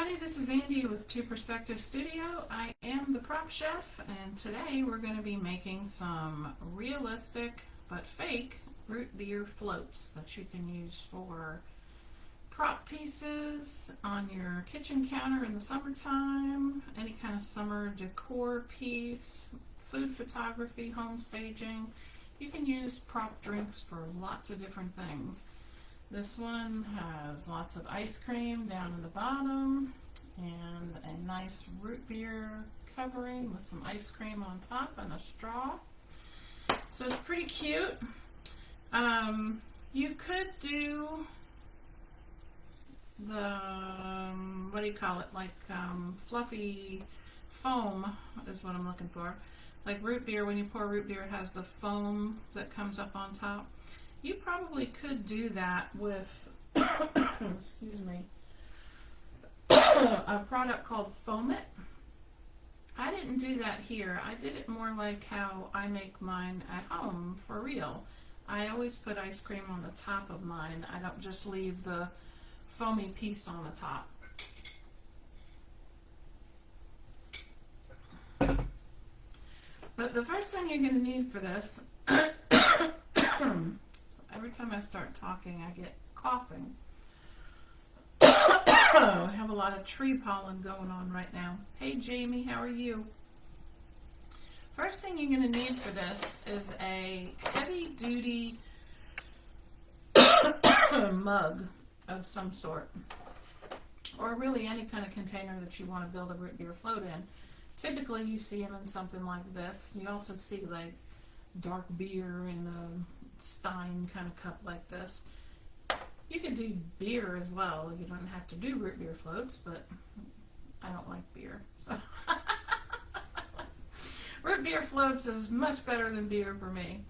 everybody, this is Andi with Two Perspective Studio. I am the PropChef, and today we're going to be making some realistic but fake root beer floats that you can use for prop pieces on your kitchen counter in the summertime, any kind of summer decor piece, food photography, home staging. You can use prop drinks for lots of different things. This one has lots of ice cream down in the bottom and a nice root beer covering with some ice cream on top and a straw. So it's pretty cute. You could do the, what do you call it, like fluffy foam is what I'm looking for. Like root beer, when you pour root beer, it has the foam that comes up on top. You probably could do that with, excuse me, a product called Foam It. I didn't do that here. I did it more like how I make mine at home for real. I always put ice cream on the top of mine. I don't just leave the foamy piece on the top. But the first thing you're going to need for this every time I start talking, I get coughing. I have a lot of tree pollen going on right now. Hey Jamie, how are you? First thing you're going to need for this is a heavy-duty mug of some sort, or really any kind of container that you want to build a root beer float in. Typically, you see them in something like this. You also see like dark beer in a Stein kind of cup like this. You could do beer as well. You don't have to do root beer floats, but I don't like beer. So root beer floats is much better than beer for me.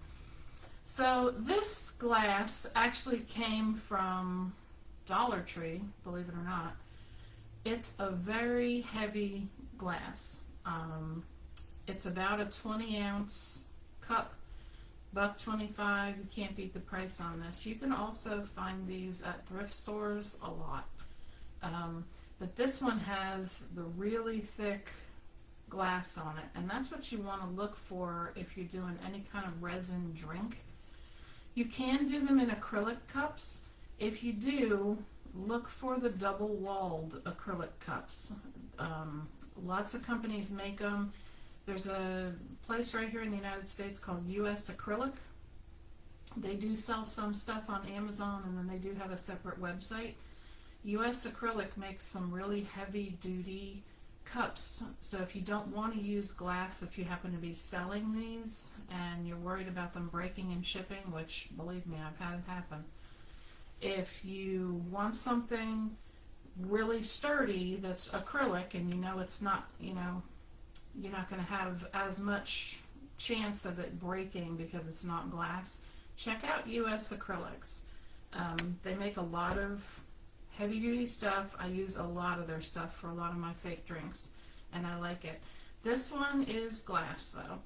So this glass actually came from Dollar Tree, believe it or not. It's a very heavy glass. It's about a 20-ounce cup. $1.25. You can't beat the price on this. You can also find these at thrift stores a lot. But this one has the really thick glass on it, and that's what you want to look for if you're doing any kind of resin drink. You can do them in acrylic cups. If you do, look for the double-walled acrylic cups. Lots of companies make them. There's a place right here in the United States called US Acrylic. They do sell some stuff on Amazon, and then they do have a separate website. US Acrylic makes some really heavy-duty cups. So if you don't want to use glass, if you happen to be selling these and you're worried about them breaking and shipping, which, believe me, I've had it happen. If you want something really sturdy that's acrylic and you know it's not, you're not going to have as much chance of it breaking because it's not glass, check out US Acrylics. They make a lot of heavy-duty stuff. I use a lot of their stuff for a lot of my fake drinks, and I like it. This one is glass, though.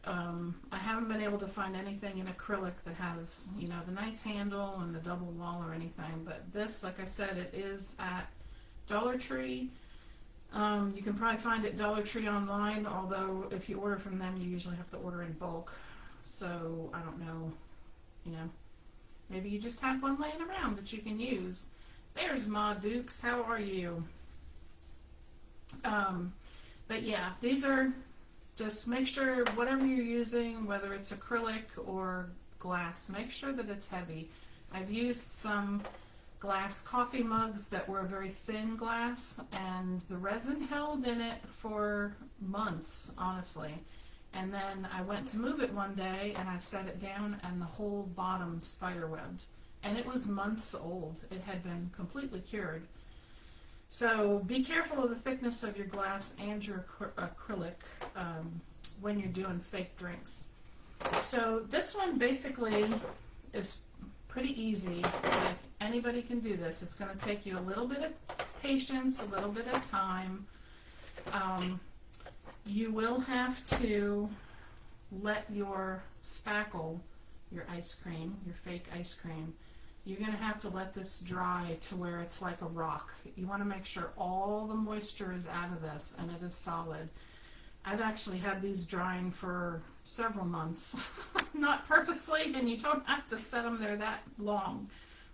I haven't been able to find anything in acrylic that has, the nice handle and the double wall or anything, but this, like I said, it is at Dollar Tree. You can probably find it Dollar Tree online, although if you order from them, you usually have to order in bulk. So, I don't know, maybe you just have one laying around that you can use. There's Ma Dukes, how are you? But yeah, these are, just make sure whatever you're using, whether it's acrylic or glass, make sure that it's heavy. I've used some glass coffee mugs that were very thin glass, and the resin held in it for months, honestly. And then I went to move it one day and I set it down and the whole bottom spiderwebbed, and it was months old. It had been completely cured. So be careful of the thickness of your glass and your acrylic when you're doing fake drinks. So this one basically is pretty easy. Like, anybody can do this. It's going to take you a little bit of patience, a little bit of time. You will have to let your spackle, your ice cream, your fake ice cream, you're going to have to let this dry to where it's like a rock. You want to make sure all the moisture is out of this and it is solid. I've actually had these drying for several months, not purposely, and you don't have to set them there that long.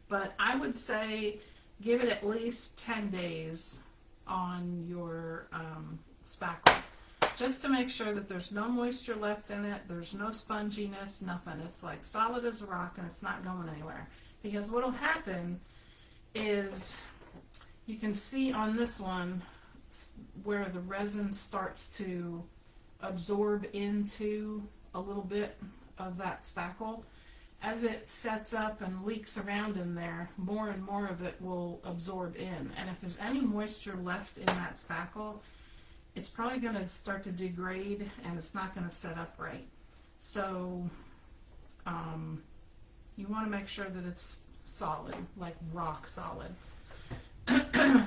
But I would say give it at least 10 days on your spackle, just to make sure that there's no moisture left in it, there's no sponginess, nothing. It's like solid as a rock and it's not going anywhere. Because what will happen is, you can see on this one where the resin starts to absorb into a little bit of that spackle. As it sets up and leaks around in there, more and more of it will absorb in. And if there's any moisture left in that spackle, it's probably going to start to degrade and it's not going to set up right. So you want to make sure that it's solid, like rock solid.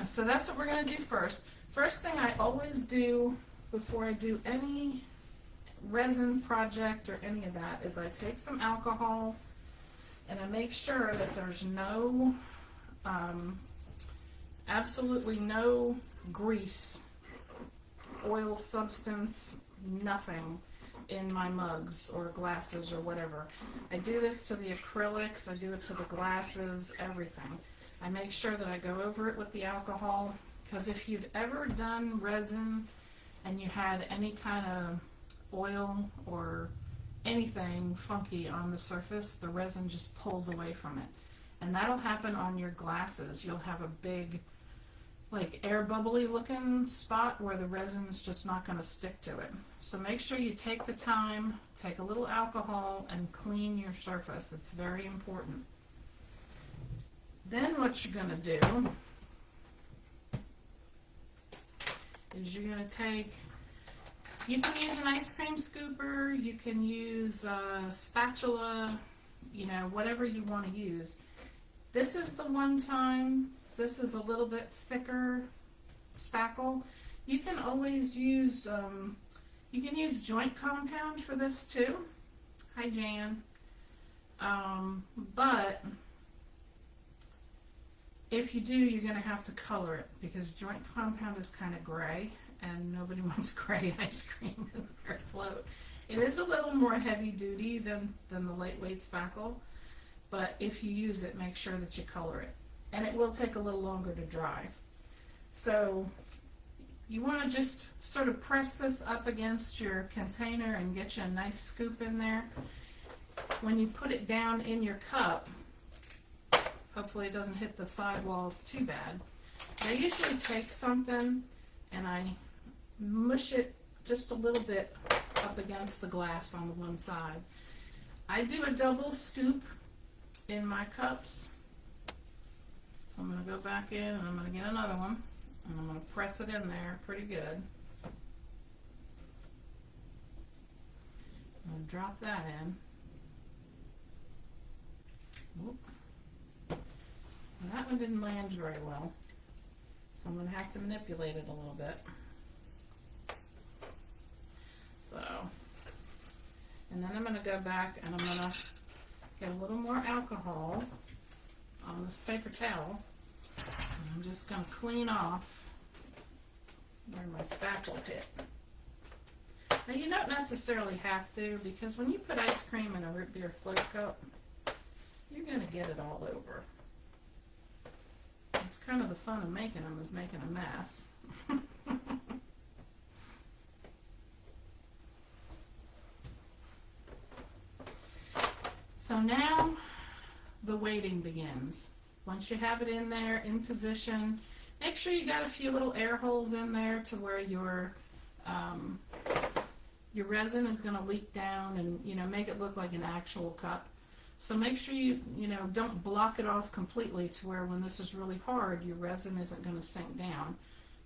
So that's what we're going to do first. First thing I always do before I do any resin project or any of that is I take some alcohol and I make sure that there's no, absolutely no grease, oil substance, nothing in my mugs or glasses or whatever. I do this to the acrylics, I do it to the glasses, everything. I make sure that I go over it with the alcohol, because if you've ever done resin and you had any kind of oil or anything funky on the surface, the resin just pulls away from it. And that'll happen on your glasses. You'll have a big, like, air bubbly looking spot where the resin's just not going to stick to it. So make sure you take the time, take a little alcohol, and clean your surface. It's very important. Then what you're going to do is you're going to take, you can use an ice cream scooper, you can use a spatula, you know, whatever you want to use. This is the one time, this is a little bit thicker spackle. You can always use, you can use joint compound for this too. Hi Jan. But if you do, you're going to have to color it, because joint compound is kind of gray, and nobody wants gray ice cream in their float. It is a little more heavy duty than the lightweight spackle, but if you use it, make sure that you color it. And it will take a little longer to dry. So you want to just sort of press this up against your container and get you a nice scoop in there. When you put it down in your cup, hopefully it doesn't hit the sidewalls too bad. I usually take something and I mush it just a little bit up against the glass on the one side. I do a double scoop in my cups. So I'm going to go back in and I'm going to get another one and I'm going to press it in there pretty good. I'm going to drop that in. Whoop. That one didn't land very well, so I'm going to have to manipulate it a little bit. So, and then I'm going to go back and I'm going to get a little more alcohol on this paper towel. And I'm just going to clean off where my spackle hit. Now you don't necessarily have to, because when you put ice cream in a root beer float cup, you're going to get it all over. It's kind of the fun of making them, is making a mess. So now the waiting begins. Once you have it in there, in position, make sure you got a few little air holes in there to where your resin is going to leak down and, you know, make it look like an actual cup. So make sure you don't block it off completely to where when this is really hard, your resin isn't going to sink down.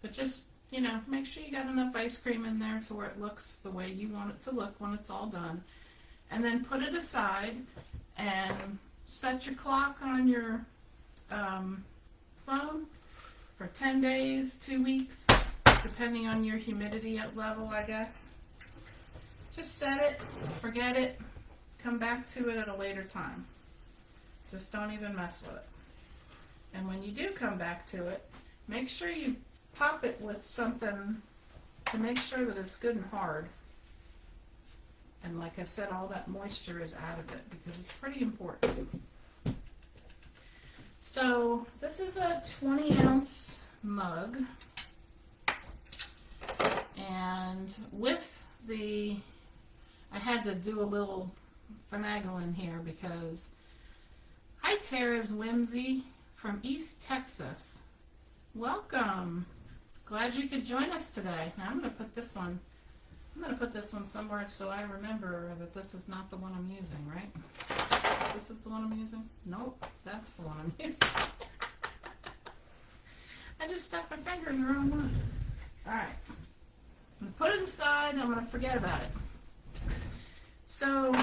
But just, you know, make sure you got enough ice cream in there to where it looks the way you want it to look when it's all done. And then put it aside and set your clock on your phone for 10 days, 2 weeks, depending on your humidity level, I guess. Just set it, forget it. Come back to it at a later time. Just don't even mess with it. And when you do come back to it, make sure you pop it with something to make sure that it's good and hard. And like I said, all that moisture is out of it because it's pretty important. So this is a 20-ounce mug. And with I had to do a little finagling here because, hi Tara's Whimsy from East Texas. Welcome. Glad you could join us today. Now I'm going to put this one somewhere so I remember that this is not the one I'm using, right? This is the one I'm using? Nope, that's the one I'm using. I just stuck my finger in the wrong one. Alright. I'm going to put it aside and I'm going to forget about it. So,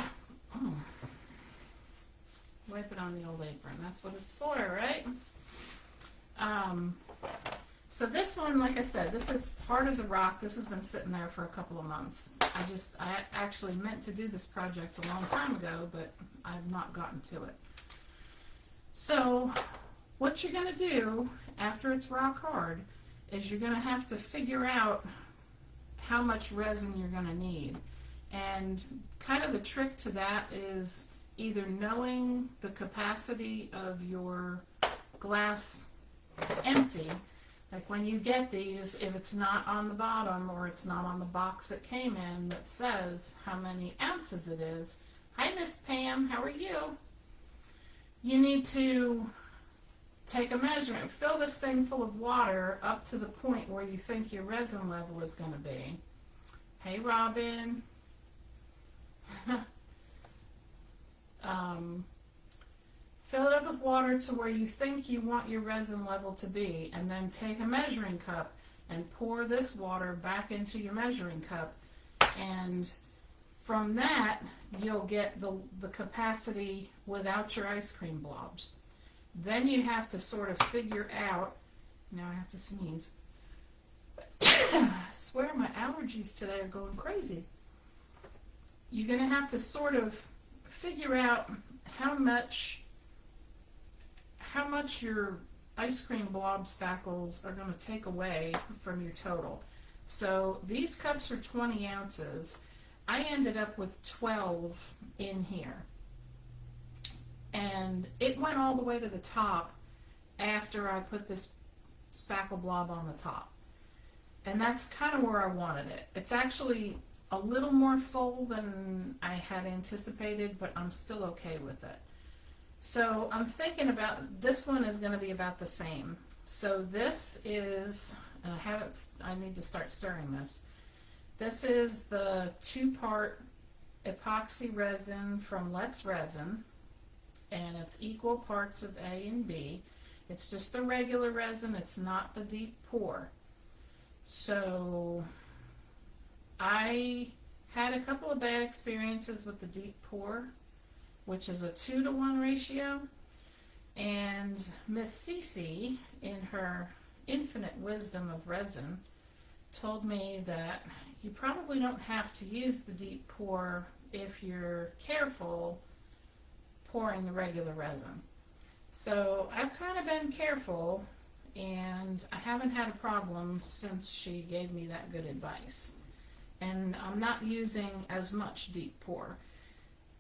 wipe it on the old apron. That's what it's for, right? So this one, like I said, this is hard as a rock. This has been sitting there for a couple of months. I actually meant to do this project a long time ago, but I've not gotten to it. So what you're going to do after it's rock hard is you're going to have to figure out how much resin you're going to need. And kind of the trick to that is either knowing the capacity of your glass empty. Like when you get these, if it's not on the bottom or it's not on the box it came in that says how many ounces it is. Hi Miss Pam, how are you? You need to take a measurement, fill this thing full of water up to the point where you think your resin level is going to be. Hey Robin. Fill it up with water to where you think you want your resin level to be, and then take a measuring cup and pour this water back into your measuring cup, and from that you'll get the capacity without your ice cream blobs. Then you have to sort of figure out, now I have to sneeze. I swear my allergies today are going crazy. You're going to have to sort of figure out how much your ice cream blob spackles are going to take away from your total. So these cups are 20 ounces. I ended up with 12 in here. And it went all the way to the top after I put this spackle blob on the top. And that's kind of where I wanted it. It's actually a little more full than I had anticipated, but I'm still okay with it. So I'm thinking about, this one is going to be about the same. So this is, and I need to start stirring this. This is the 2-part epoxy resin from Let's Resin, and it's equal parts of A and B. It's just the regular resin, it's not the deep pour. So I had a couple of bad experiences with the deep pour, which is a 2-to-1 ratio, and Miss Cece, in her infinite wisdom of resin, told me that you probably don't have to use the deep pour if you're careful pouring the regular resin. So I've kind of been careful, and I haven't had a problem since she gave me that good advice. And I'm not using as much deep pour.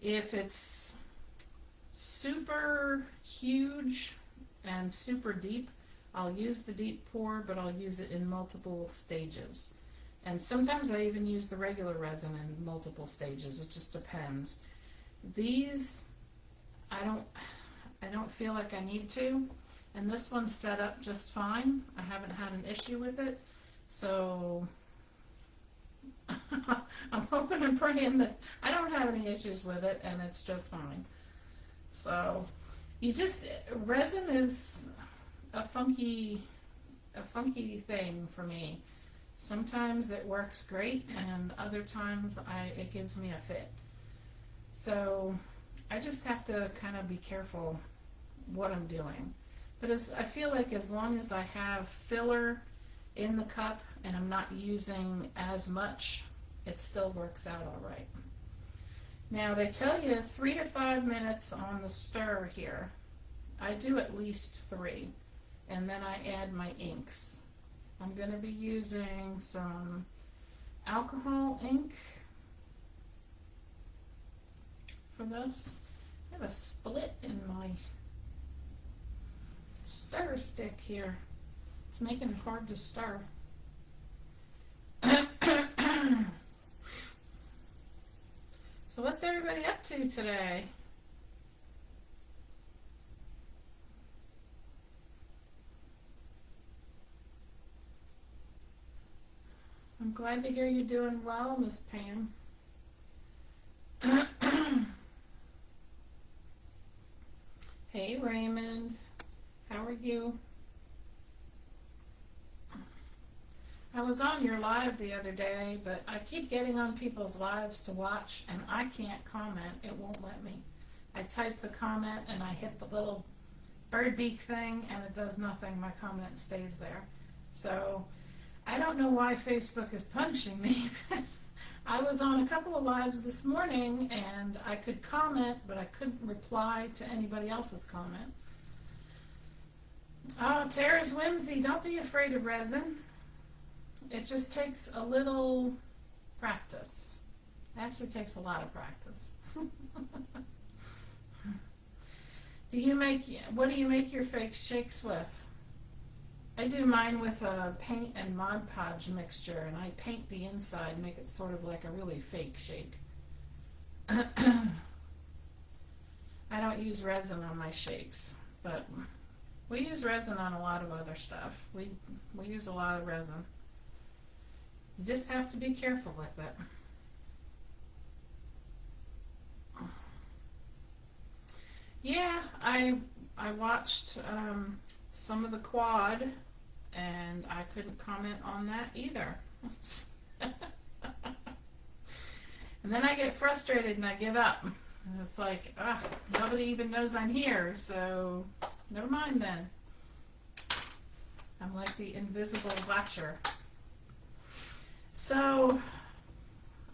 If it's super huge and super deep, I'll use the deep pour, but I'll use it in multiple stages. And sometimes I even use the regular resin in multiple stages. It just depends. These, I don't feel like I need to. And this one's set up just fine. I haven't had an issue with it. So I'm hoping and praying that I don't have any issues with it and it's just fine. So resin is a funky thing for me. Sometimes it works great and other times it gives me a fit. So I just have to kind of be careful what I'm doing. But I feel like as long as I have filler in the cup and I'm not using as much, it still works out all right. Now they tell you 3 to 5 minutes on the stir here. I do at least 3, and then I add my inks. I'm going to be using some alcohol ink for this. I have a split in my stir stick here. It's making it hard to stir. So what's everybody up to today? I'm glad to hear you're doing well, Miss Pam. Hey Raymond, how are you? I was on your live the other day, but I keep getting on people's lives to watch and I can't comment. It won't let me. I type the comment and I hit the little bird beak thing and it does nothing. My comment stays there. So I don't know why Facebook is punishing me. I was on a couple of lives this morning and I could comment, but I couldn't reply to anybody else's comment. Oh, Tara's Whimsy, don't be afraid of resin. It just takes a little practice. It actually takes a lot of practice. What do you make your fake shakes with? I do mine with a paint and Mod Podge mixture, and I paint the inside, make it sort of like a really fake shake. I don't use resin on my shakes, but we use resin on a lot of other stuff. We use a lot of resin. You just have to be careful with it. Yeah, I watched some of the quad, and I couldn't comment on that either. And then I get frustrated and I give up. And it's like, nobody even knows I'm here, so never mind then. I'm like the invisible watcher. So,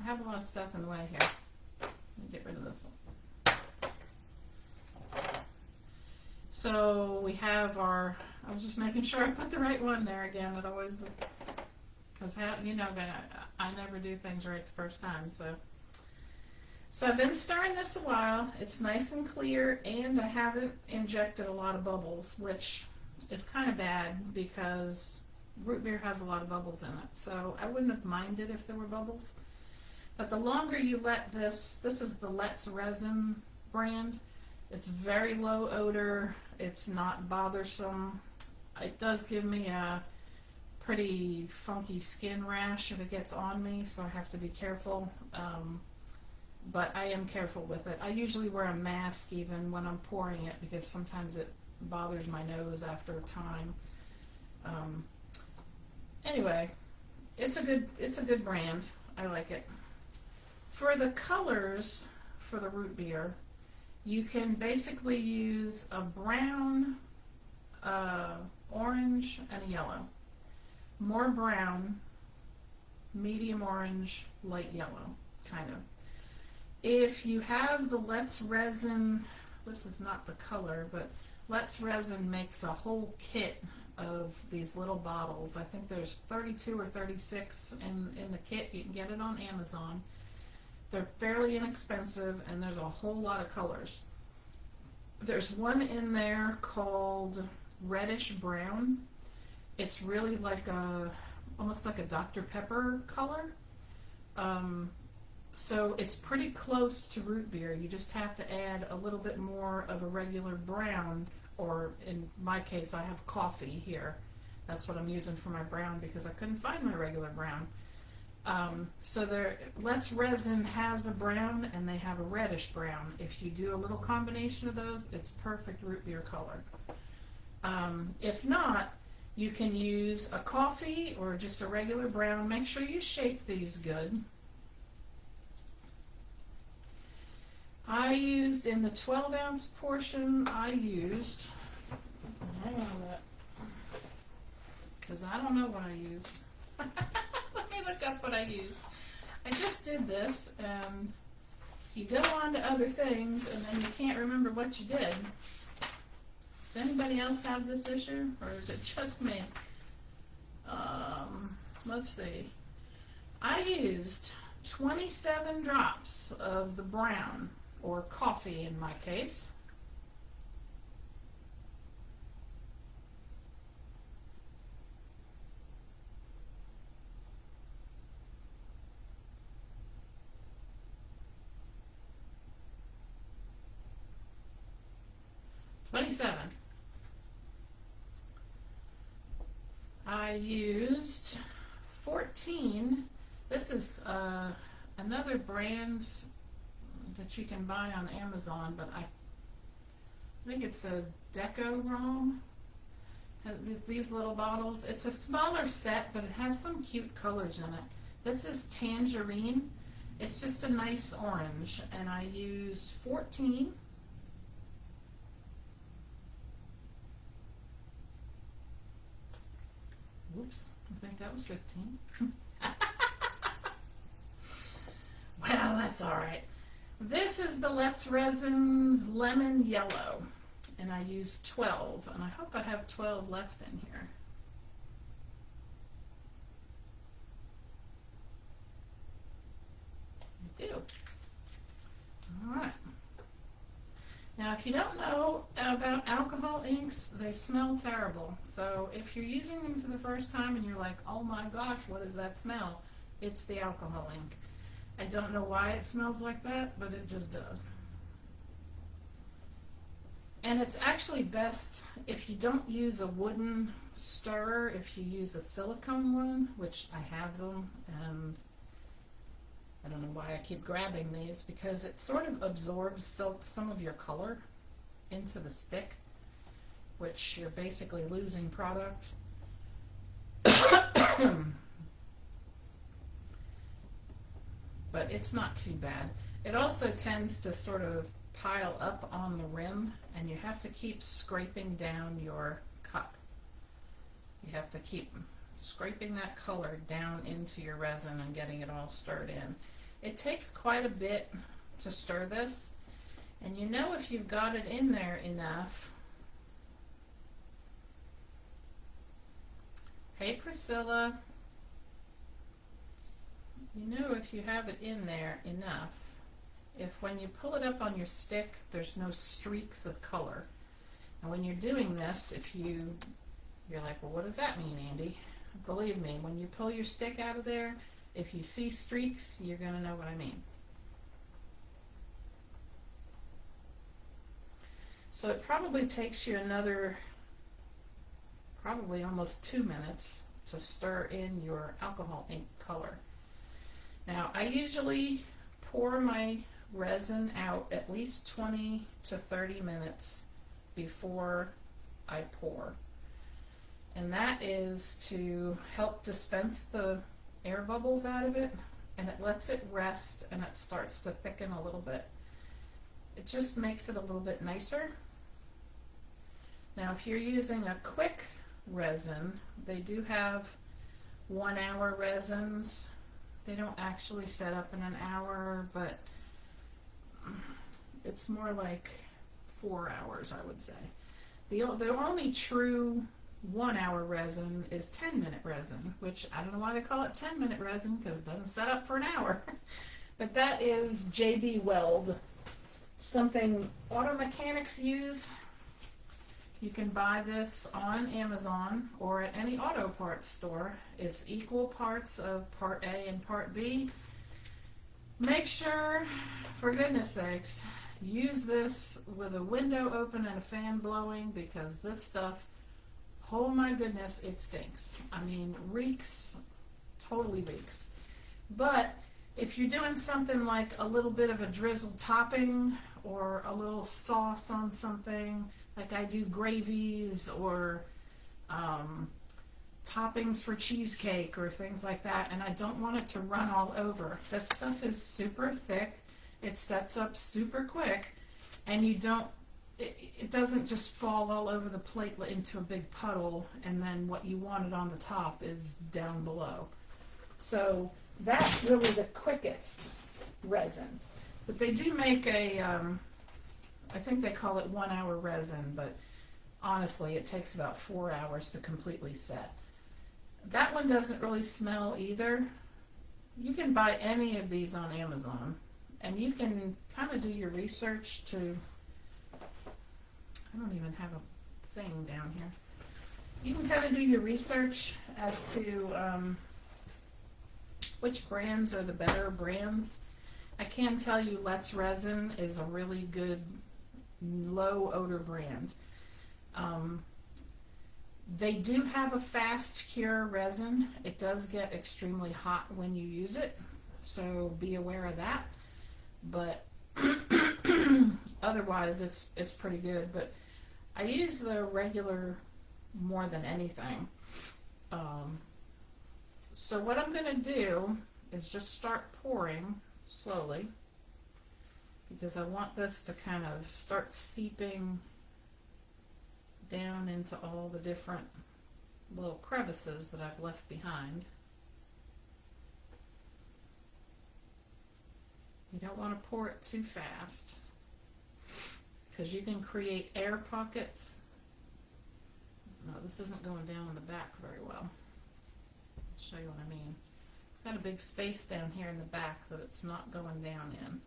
I have a lot of stuff in the way here. Let me get rid of this one. So, we have I was just making sure I put the right one there again. It always, because, you know, I never do things right the first time. So I've been stirring this a while. It's nice and clear, and I haven't injected a lot of bubbles, which is kind of bad because root beer has a lot of bubbles in it, so I wouldn't have minded if there were bubbles. But the longer you let this is the Let's Resin brand. It's very low odor. It's not bothersome. It does give me a pretty funky skin rash if it gets on me, so I have to be careful. But I am careful with it. I usually wear a mask even when I'm pouring it because sometimes it bothers my nose after a time. Anyway, it's a good brand. I like it. For the colors for the root beer, you can basically use a brown, orange, and a yellow. More brown, medium orange, light yellow, kind of. If you have the Let's Resin, this is not the color, but Let's Resin makes a whole kit of these little bottles. I think there's 32 or 36 in the kit. You can get it on Amazon. They're fairly inexpensive, and there's a whole lot of colors. There's one in there called reddish brown. It's really like almost like a Dr. Pepper color. So it's pretty close to root beer. You just have to add a little bit more of a regular brown, or in my case, I have coffee here. That's what I'm using for my brown because I couldn't find my regular brown. So Let's Resin has a brown and they have a reddish brown. If you do a little combination of those, it's perfect root beer color. If not, you can use a coffee or just a regular brown. Make sure you shake these good. I used in the 12-ounce portion, hang on a minute, because I don't know what I used. Let me look up what I used. I just did this, and you go on to other things and then you can't remember what you did. Does anybody else have this issue, or is it just me? Let's see. I used 27 drops of the brown, or coffee in my case. I used 14. This is another brand that you can buy on Amazon, but I think it says decor. These little bottles. It's a smaller set, but it has some cute colors in it. This is tangerine. It's just a nice orange, and I used 14. Whoops, I think that was 15. Well, that's all right. This is the Let's Resin's Lemon Yellow, and I used 12, and I hope I have 12 left in here. I do. All right. Now, if you don't know about alcohol inks, they smell terrible. So if you're using them for the first time and you're like, oh my gosh, what is that smell? It's the alcohol ink. I don't know why it smells like that, but it just does. And it's actually best if you don't use a wooden stirrer, if you use a silicone one, which I have them, and I don't know why I keep grabbing these, because it sort of absorbs some of your color into the stick, which you're basically losing product. But it's not too bad. It also tends to sort of pile up on the rim, and you have to keep scraping down your cup. You have to keep scraping that color down into your resin and getting it all stirred in. It takes quite a bit to stir this, and you know if you've got it in there enough. Hey Priscilla, you know if you have it in there enough, if when you pull it up on your stick there's no streaks of color. And when you're doing this, if you're like, well, what does that mean, Andi? Believe me, when you pull your stick out of there, if you see streaks, you're going to know what I mean. So it probably takes you another, probably almost 2 minutes to stir in your alcohol ink color. Now, I usually pour my resin out at least 20 to 30 minutes before I pour. And that is to help dispense the air bubbles out of it, and it lets it rest and it starts to thicken a little bit. It just makes it a little bit nicer. Now, if you're using a quick resin, they do have 1 hour resins. They don't actually set up in an hour, but it's more like 4 hours, I would say. The only true 1 hour resin is 10-minute resin, which I don't know why they call it 10-minute resin, because it doesn't set up for an hour. But that is JB Weld, something auto mechanics use. You can buy this on Amazon or at any auto parts store. It's equal parts of part A and part B. Make sure, for goodness sakes, use this with a window open and a fan blowing, because this stuff, oh my goodness, it stinks. I mean, reeks, totally reeks. But if you're doing something like a little bit of a drizzled topping or a little sauce on something, like I do gravies or toppings for cheesecake or things like that, and I don't want it to run all over. This stuff is super thick. It sets up super quick, and it doesn't just fall all over the plate into a big puddle, and then what you wanted on the top is down below. So that's really the quickest resin. But they do make a, I think they call it 1 hour resin, but honestly it takes about 4 hours to completely set. That one doesn't really smell either. You can buy any of these on Amazon, and you can kind of do your research to, I don't even have a thing down here. You can kind of do your research as to which brands are the better brands. I can tell you Let's Resin is a really good low odor brand. They do have a fast cure resin. It does get extremely hot when you use it, so be aware of that. But otherwise it's pretty good. But I use the regular more than anything. So what I'm going to do is just start pouring slowly, because I want this to kind of start seeping down into all the different little crevices that I've left behind. You don't want to pour it too fast, because you can create air pockets. No, this isn't going down in the back very well. I'll show you what I mean. I've got a big space down here in the back that it's not going down in.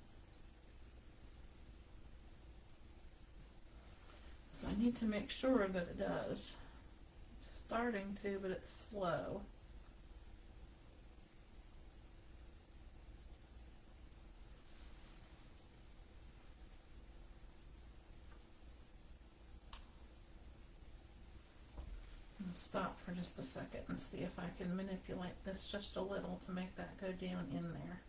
So I need to make sure that it does. It's starting to, but it's slow. I'll stop for just a second and see if I can manipulate this just a little to make that go down in there.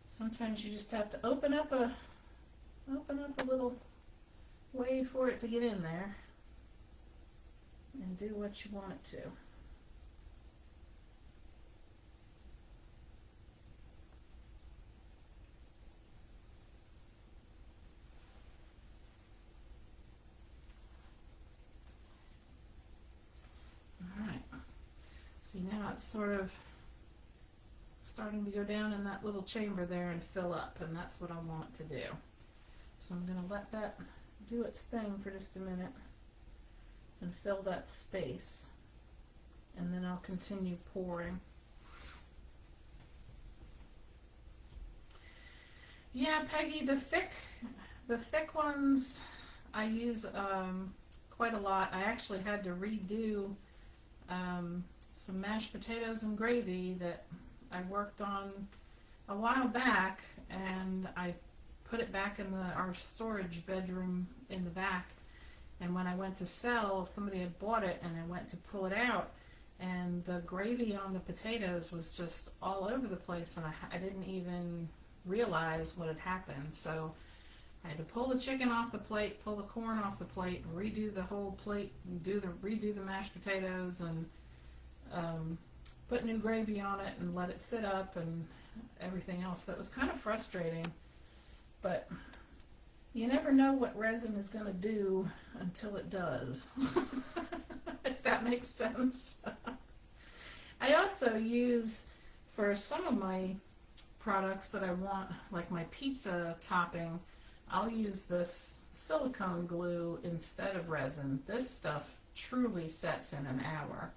Sometimes you just have to open up a little way for it to get in there and do what you want it to. Alright, see now it's sort of starting to go down in that little chamber there and fill up, and that's what I want it to do. So I'm going to let that do its thing for just a minute and fill that space, and then I'll continue pouring. Yeah, Peggy, the thick ones I use quite a lot. I actually had to redo some mashed potatoes and gravy that I worked on a while back, and I put it back in our storage bedroom in the back, and when I went to sell, somebody had bought it, and I went to pull it out, and the gravy on the potatoes was just all over the place, and I didn't even realize what had happened. So I had to pull the chicken off the plate, pull the corn off the plate, redo the whole plate, redo the mashed potatoes, and put new gravy on it and let it sit up and everything else. So it was kind of frustrating. But you never know what resin is going to do until it does, if that makes sense. I also use, for some of my products that I want, like my pizza topping, I'll use this silicone glue instead of resin. This stuff truly sets in an hour.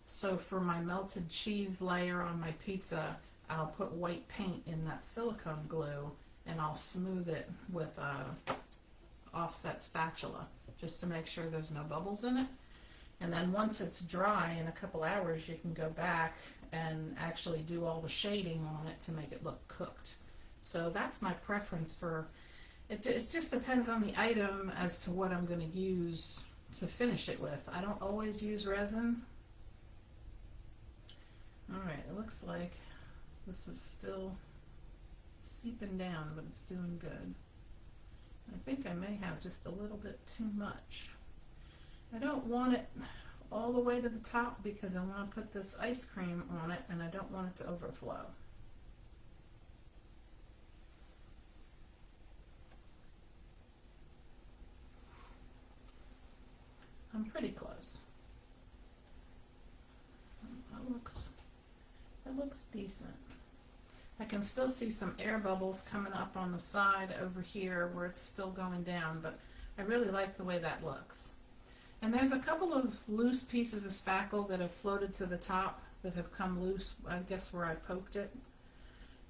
So for my melted cheese layer on my pizza, I'll put white paint in that silicone glue, and I'll smooth it with a offset spatula just to make sure there's no bubbles in it. And then once it's dry, in a couple hours, you can go back and actually do all the shading on it to make it look cooked. So that's my preference for it. It just depends on the item as to what I'm going to use to finish it with. I don't always use resin. Alright, it looks like this is still seeping down, but it's doing good. I think I may have just a little bit too much. I don't want it all the way to the top because I want to put this ice cream on it, and I don't want it to overflow. I'm pretty close. It looks decent. I can still see some air bubbles coming up on the side over here where it's still going down, but I really like the way that looks. And there's a couple of loose pieces of spackle that have floated to the top that have come loose, I guess where I poked it.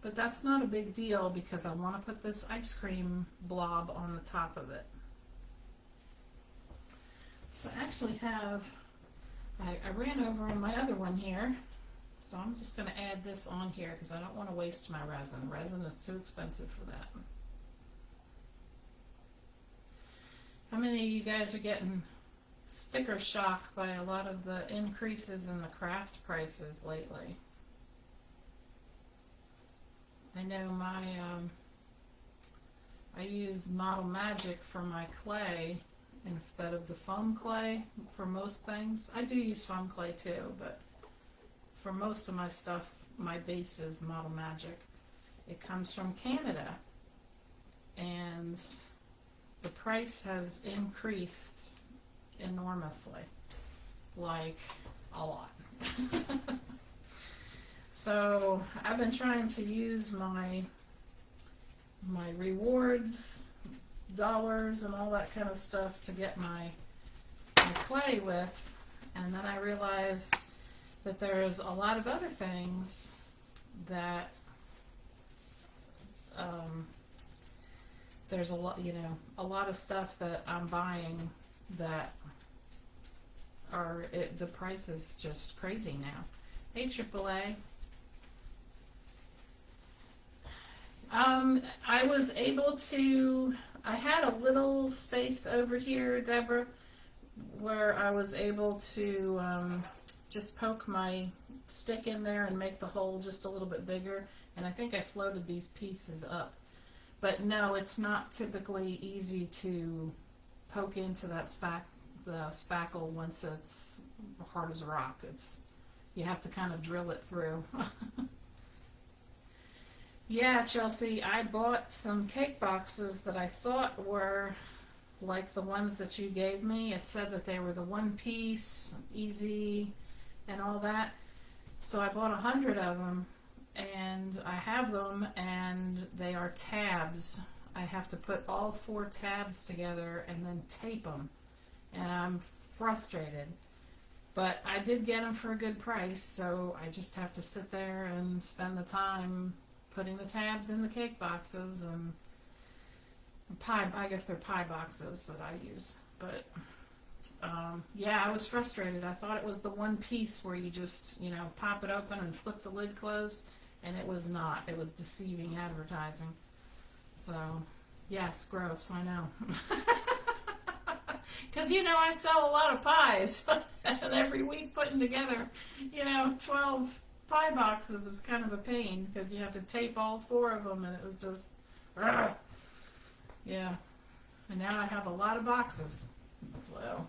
But that's not a big deal because I want to put this ice cream blob on the top of it. So I actually have, I ran over on my other one here, so I'm just going to add this on here because I don't want to waste my resin. Resin is too expensive for that. How many of you guys are getting sticker shock by a lot of the increases in the craft prices lately? I know I use Model Magic for my clay instead of the foam clay for most things. I do use foam clay too, but for most of my stuff, my base is Model Magic. It comes from Canada, and the price has increased enormously, like a lot. So I've been trying to use my rewards, dollars, and all that kind of stuff to get my clay with, and then I realized that there's a lot of other things that there's a lot of stuff that I'm buying that the price is just crazy now. Hey, AAA. I was able to, I had a little space over here, Deborah, where I was able to just poke my stick in there and make the hole just a little bit bigger, and I think I floated these pieces up. But no, it's not typically easy to poke into that the spackle once it's hard as a rock. You have to kind of drill it through. Yeah, Chelsea, I bought some cake boxes that I thought were like the ones that you gave me. It said that they were the one piece, easy, and all that. So I bought 100 of them, and I have them, and they are tabs. I have to put all 4 tabs together and then tape them, and I'm frustrated. But I did get them for a good price, so I just have to sit there and spend the time putting the tabs in the cake boxes and pie. I guess they're pie boxes that I use. But yeah, I was frustrated. I thought it was the one piece where you just pop it open and flip the lid closed, and it was not. It was deceiving advertising. So yes, gross. I know. Because I sell a lot of pies, and every week putting together 12 pie boxes is kind of a pain because you have to tape all 4 of them, and it was just yeah. And now I have a lot of boxes. So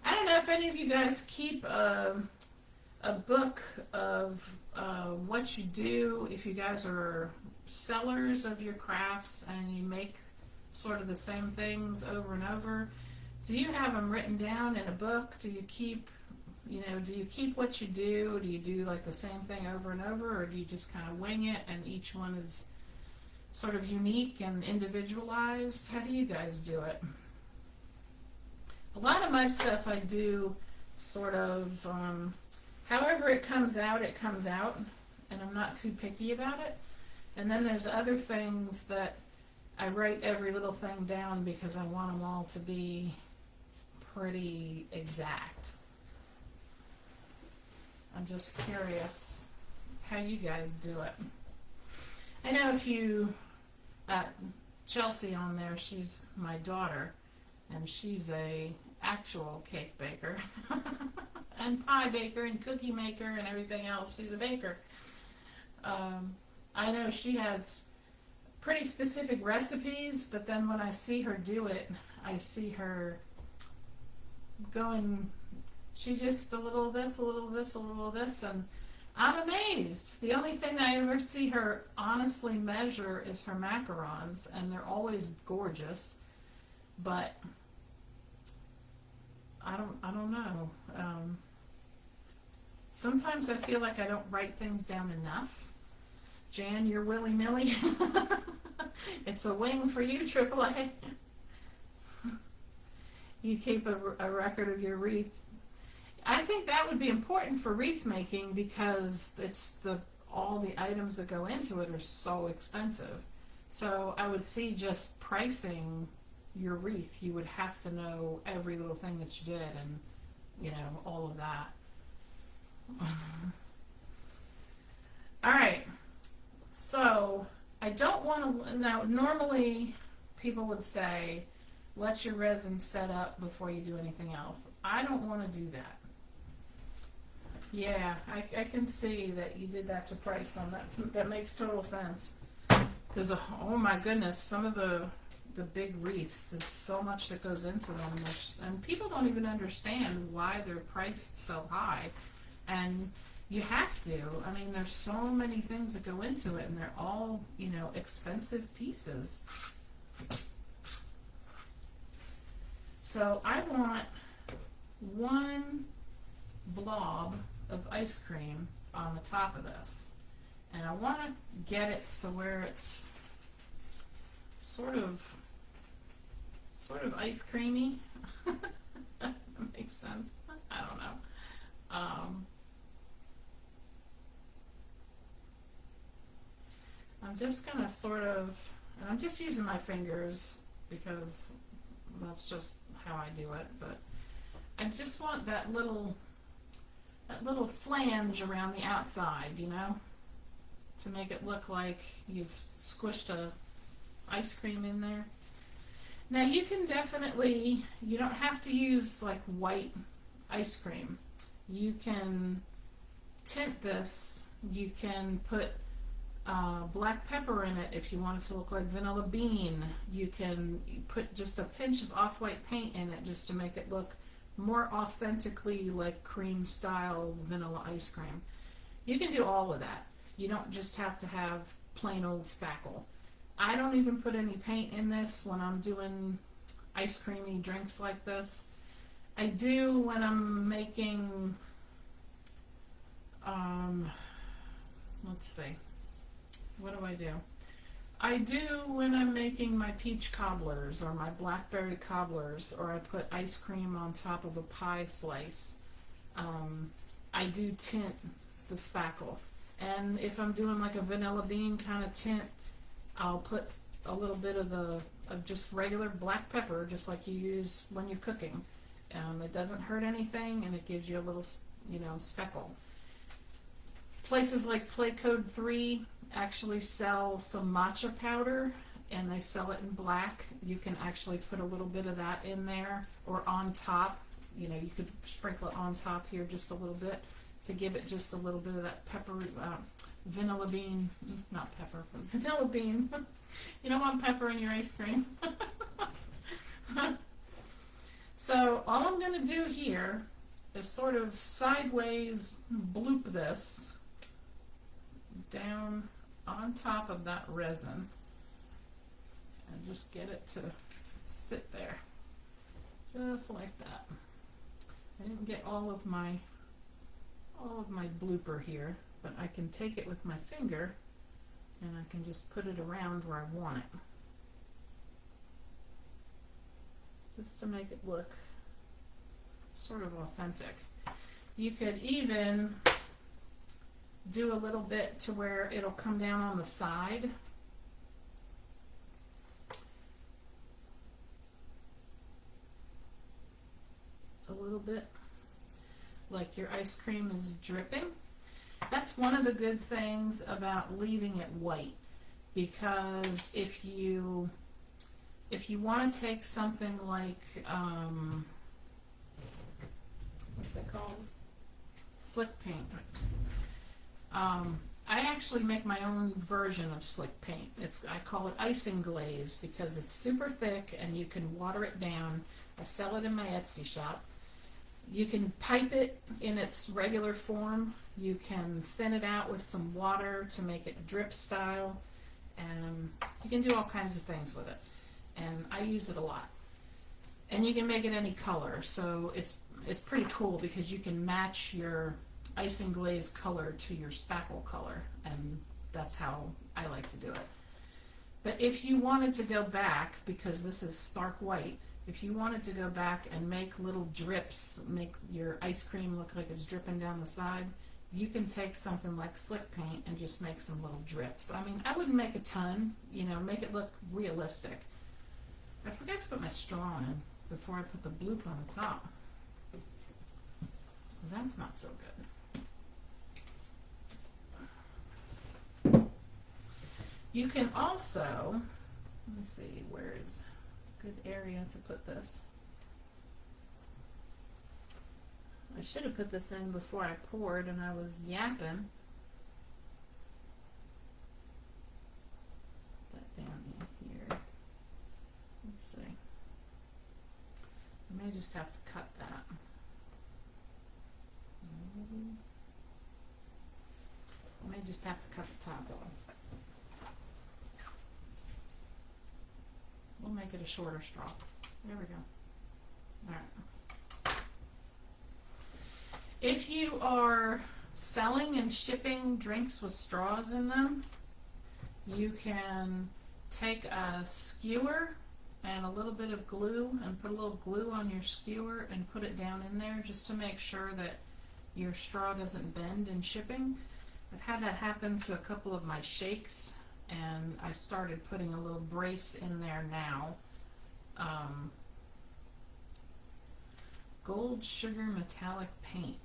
I don't know if any of you guys keep a book of what you do if you guys are sellers of your crafts and you make sort of the same things over and over. Do you have them written down in a book? Do you keep what you do? Do you do like the same thing over and over, or do you just kind of wing it and each one is sort of unique and individualized? How do you guys do it? A lot of my stuff I do sort of however it comes out, and I'm not too picky about it. And then there's other things that I write every little thing down because I want them all to be pretty exact. I'm just curious how you guys do it. I know if you, Chelsea on there, she's my daughter, and she's a actual cake baker, and pie baker, and cookie maker, and everything else. She's a baker. I know she has pretty specific recipes, but then when I see her do it, I see her going, she just a little of this, a little of this, a little of this, and I'm amazed. The only thing I ever see her honestly measure is her macarons, and they're always gorgeous, but I don't know. Sometimes I feel like I don't write things down enough. Jan, you're willy-nilly. It's a wing for you, AAA. You keep a record of your wreath. I think that would be important for wreath making because it's all the items that go into it are so expensive. So I would see just pricing your wreath. You would have to know every little thing that you did and, you know, all of that. All right. So I don't want to, now normally people would say, let your resin set up before you do anything else. I don't want to do that. Yeah, I can see that you did that to price them. That makes total sense. Because, oh my goodness, some of the big wreaths, it's so much that goes into them. And people don't even understand why they're priced so high. And you have to. I mean, there's so many things that go into it, and they're all, you know, expensive pieces. So I want one blob of ice cream on the top of this. And I want to get it so where it's sort of ice creamy. That makes sense. I don't know. I'm just going to sort of, and I'm just using my fingers because that's just how I do it, but I just want that little flange around the outside, you know, to make it look like you've squished a ice cream in there. Now you can definitely, you don't have to use like white ice cream. You can tint this. You can put black pepper in it if you want it to look like vanilla bean. You can put just a pinch of off-white paint in it just to make it look more authentically like cream style vanilla ice cream. You can do all of that. You don't just have to have plain old spackle. I don't even put any paint in this when I'm doing ice creamy drinks like this. I do when I'm making, let's see, what do? I do when I'm making my peach cobblers or my blackberry cobblers, or I put ice cream on top of a pie slice. I do tint the spackle. And if I'm doing like a vanilla bean kind of tint, I'll put a little bit of just regular black pepper, just like you use when you're cooking. It doesn't hurt anything, and it gives you a little, you know, speckle. Places like Play Code 3 actually sell some matcha powder, and they sell it in black. You can actually put a little bit of that in there, or on top. You know, you could sprinkle it on top here just a little bit to give it just a little bit of that pepper, vanilla bean, not pepper, but vanilla bean. You don't want pepper in your ice cream. So all I'm going to do here is sort of sideways bloop this down on top of that resin and just get it to sit there just like that. I didn't get all of my blooper here, but I can take it with my finger and I can just put it around where I want it, just to make it look sort of authentic. You could even do a little bit to where it'll come down on the side. A little bit, like your ice cream is dripping. That's one of the good things about leaving it white, because if you want to take something like what's it called? Slick paint. I actually make my own version of slick paint. I call it icing glaze because it's super thick and you can water it down. I sell it in my Etsy shop. You can pipe it in its regular form. You can thin it out with some water to make it drip style. And you can do all kinds of things with it. And I use it a lot. And you can make it any color. So it's pretty cool because you can match your icing glaze color to your spackle color, and that's how I like to do it. But if you wanted to go back, because this is stark white, if you wanted to go back and make little drips, make your ice cream look like it's dripping down the side, you can take something like slick paint and just make some little drips. I mean, I wouldn't make a ton, you know, make it look realistic. I forgot to put my straw in before I put the bloop on the top. So that's not so good. You can also, let me see, where is a good area to put this? I should have put this in before I poured and I was yapping. That down in here. Let's see. I may just have to cut that. I may just have to cut the top off. We'll make it a shorter straw. There we go. All right. If you are selling and shipping drinks with straws in them, you can take a skewer and a little bit of glue and put a little glue on your skewer and put it down in there just to make sure that your straw doesn't bend in shipping. I've had that happen to a couple of my shakes, and I started putting a little brace in there now. Gold sugar metallic paint.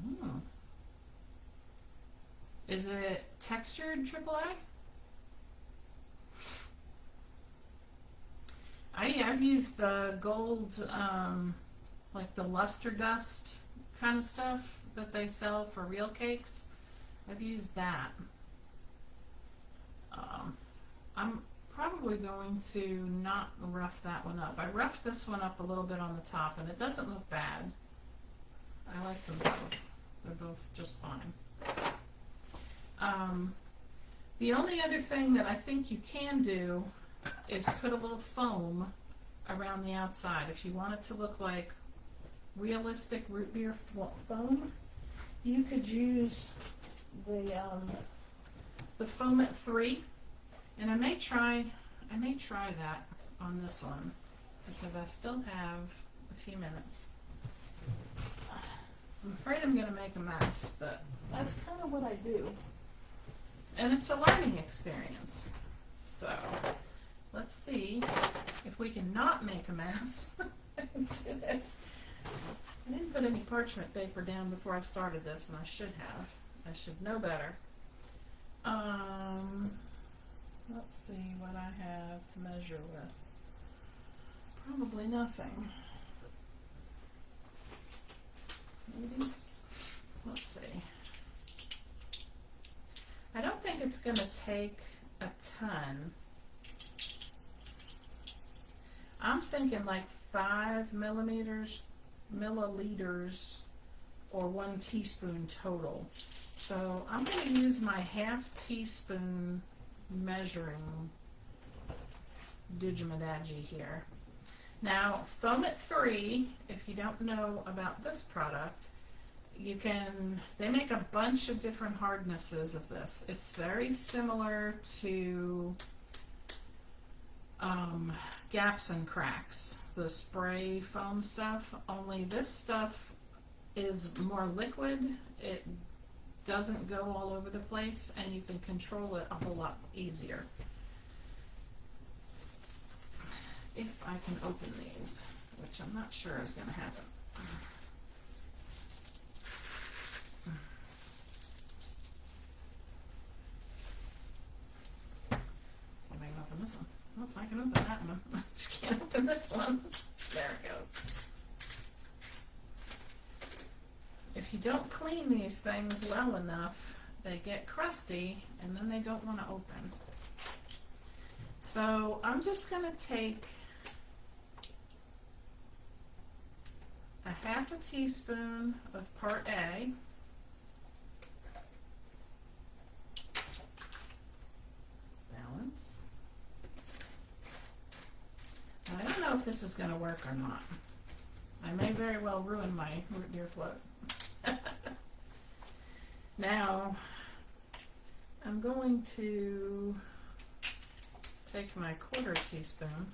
Ooh. Is it textured AAA? I've used the gold, like the luster dust kind of stuff that they sell for real cakes. I've used that. I'm probably going to not rough that one up. I roughed this one up a little bit on the top, and it doesn't look bad. I like them both. They're both just fine. The only other thing that I think you can do is put a little foam around the outside. If you want it to look like realistic root beer foam, you could use the foam at 3, and I may try that on this one because I still have a few minutes. I'm afraid I'm going to make a mess, but that's kind of what I do, and it's a learning experience. So let's see if we can not make a mess and do this. I didn't put any parchment paper down before I started this, and I should have. I should know better. Let's see what I have to measure with. Probably nothing. Maybe. Let's see. I don't think it's going to take a ton. I'm thinking like 5 milliliters or 1 teaspoon total. So I'm going to use my ½ teaspoon measuring digimadaji here. Now, foam at 3, if you don't know about this product, they make a bunch of different hardnesses of this. It's very similar to gaps and cracks, the spray foam stuff, only this stuff is more liquid. It doesn't go all over the place, and you can control it a whole lot easier. If I can open these, which I'm not sure is going to happen. So I can open this one. Oh, I can open that one. I just can't open this one. There it goes. If you don't clean these things well enough, they get crusty and then they don't want to open. So I'm just going to take a ½ teaspoon of part A, balance. Now, I don't know if this is going to work or not. I may very well ruin my root beer float. Now, I'm going to take my 1/4 teaspoon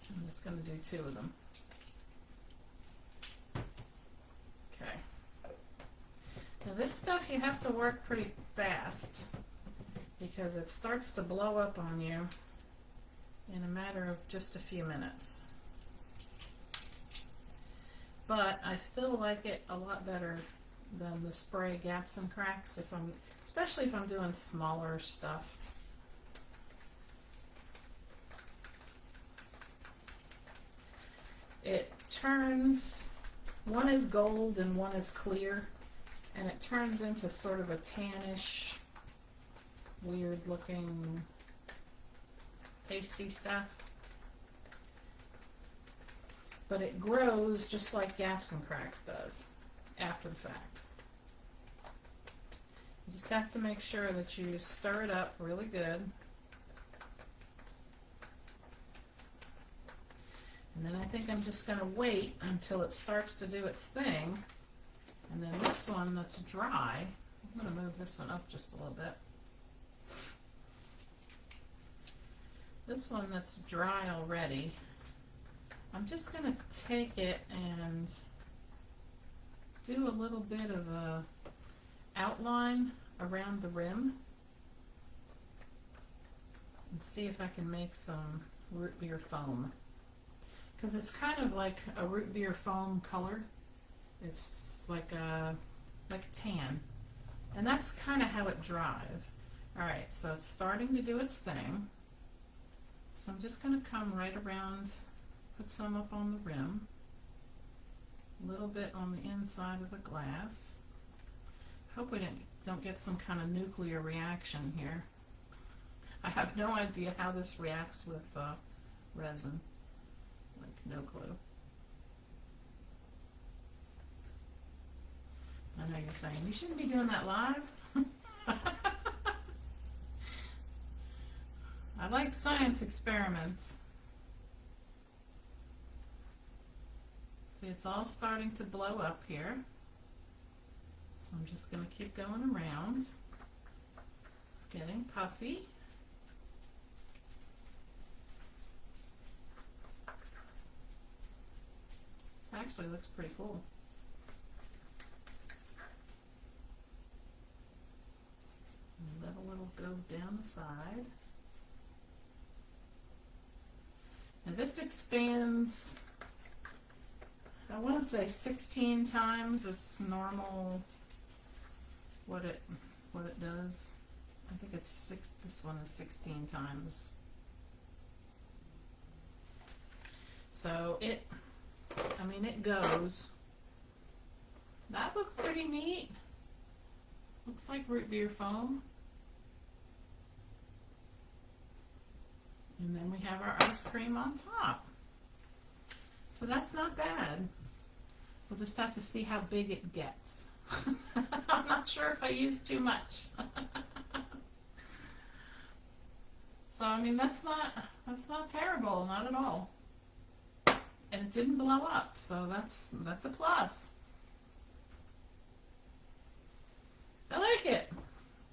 I'm just going to do 2 of them. Okay. Now this stuff you have to work pretty fast because it starts to blow up on you in a matter of just a few minutes. But I still like it a lot better than the spray gaps and cracks, especially if I'm doing smaller stuff. It turns, one is gold and one is clear, and it turns into sort of a tannish, weird looking pasty stuff. But it grows just like gaps and cracks does after the fact. You just have to make sure that you stir it up really good. And then I think I'm just going to wait until it starts to do its thing. And then this one that's dry, I'm going to move this one up just a little bit. This one that's dry already, I'm just going to take it and do a little bit of a outline around the rim and see if I can make some root beer foam. Because it's kind of like a root beer foam color. It's like a tan. And that's kind of how it dries. Alright, so it's starting to do its thing. So I'm just going to come right around, put some up on the rim, a little bit on the inside of the glass. Hope we don't get some kind of nuclear reaction here. I have no idea how this reacts with resin. Like, no clue. I know you're saying, you shouldn't be doing that live. I like science experiments. See, it's all starting to blow up here. So I'm just going to keep going around. It's getting puffy. This actually looks pretty cool. Let a little go down the side. And this expands, I want to say 16 times its normal, what it does. I think it's this one is 16 times. So it goes. That looks pretty neat. Looks like root beer foam. And then we have our ice cream on top. So that's not bad. We'll just have to see how big it gets. I'm not sure if I use too much. So I mean that's not terrible, not at all. And it didn't blow up, so that's a plus. I like it.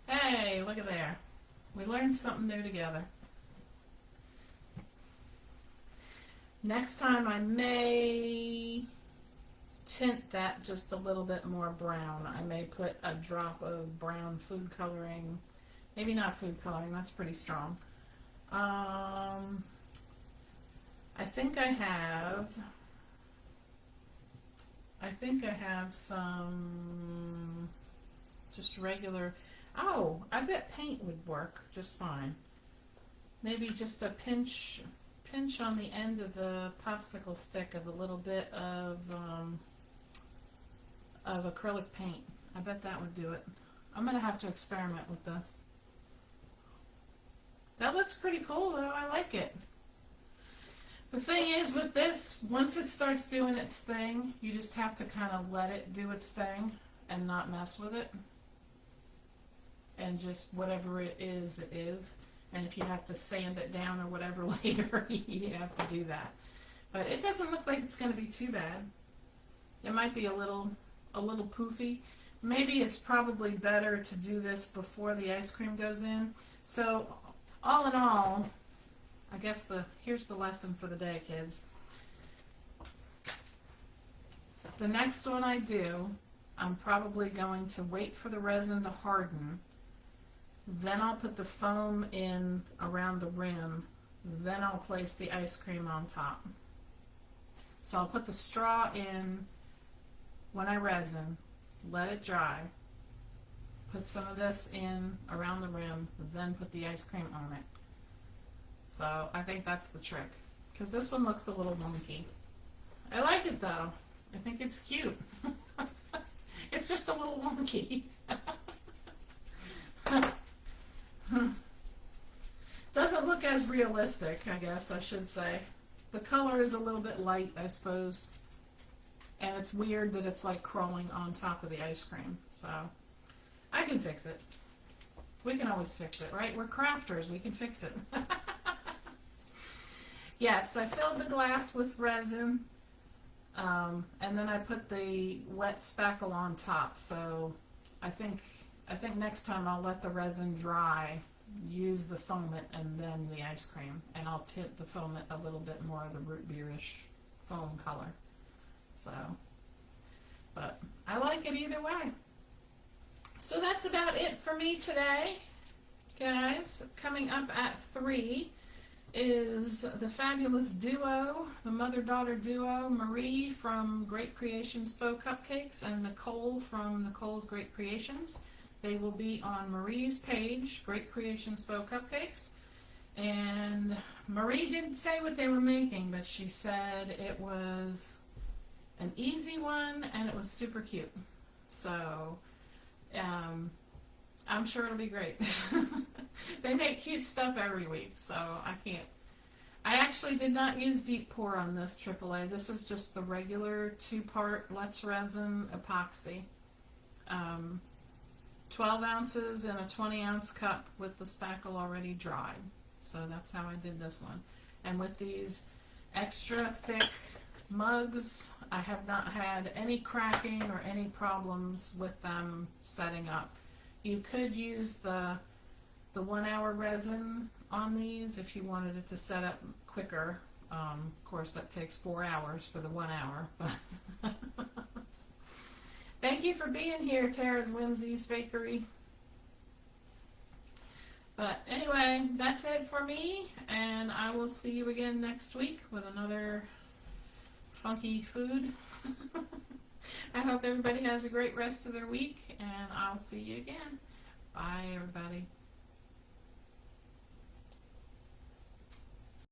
Hey, look at there. We learned something new together. Next time I may tint that just a little bit more brown. I may put a drop of brown food coloring. Maybe not food coloring, that's pretty strong. I think I have some just regular, I bet paint would work just fine. Maybe just a pinch on the end of the popsicle stick of a little bit of acrylic paint. I bet that would do it. I'm gonna have to experiment with this. That looks pretty cool though, I like it. The thing is with this, once it starts doing its thing, you just have to kind of let it do its thing and not mess with it. And just whatever it is, And if you have to sand it down or whatever later, you have to do that. But it doesn't look like it's going to be too bad. It might be a little poofy. Maybe it's probably better to do this before the ice cream goes in. So all in all, I guess here's the lesson for the day, kids. The next one I do, I'm probably going to wait for the resin to harden. Then I'll put the foam in around the rim. Then I'll place the ice cream on top. So I'll put the straw in when I resin, let it dry, put some of this in around the rim, then put the ice cream on it. So I think that's the trick, because this one looks a little wonky. I like it though. I think it's cute. It's just a little wonky. Doesn't look as realistic, I guess I should say. The color is a little bit light, I suppose. And it's weird that it's like crawling on top of the ice cream. So I can fix it. We can always fix it, right? We're crafters. We can fix it. Yes, I filled the glass with resin. And then I put the wet spackle on top. So I think next time I'll let the resin dry, use the foamant, and then the ice cream. And I'll tint the foamant a little bit more of the root beerish foam color. So, but I like it either way. So that's about it for me today, guys. Coming up at 3 is the fabulous duo, the mother-daughter duo, Marie from Great Creations Faux Cupcakes and Nicole from Nicole's Great Creations. They will be on Marie's page, Great Creations Faux Cupcakes. And Marie didn't say what they were making, but she said it was an easy one and it was super cute. So I'm sure it'll be great. They make cute stuff every week, so I can't. I actually did not use deep pour on this AAA. This is just the regular 2-part Let's Resin epoxy. 12 ounces in a 20-ounce cup with the spackle already dried. So that's how I did this one. And with these extra thick mugs, I have not had any cracking or any problems with them setting up. You could use the 1 hour resin on these if you wanted it to set up quicker. Of course, that takes 4 hours for the 1 hour. But thank you for being here, Tara's Whimsies Bakery. But anyway, that's it for me, and I will see you again next week with another funky food. I hope everybody has a great rest of their week, and I'll see you again. Bye, everybody.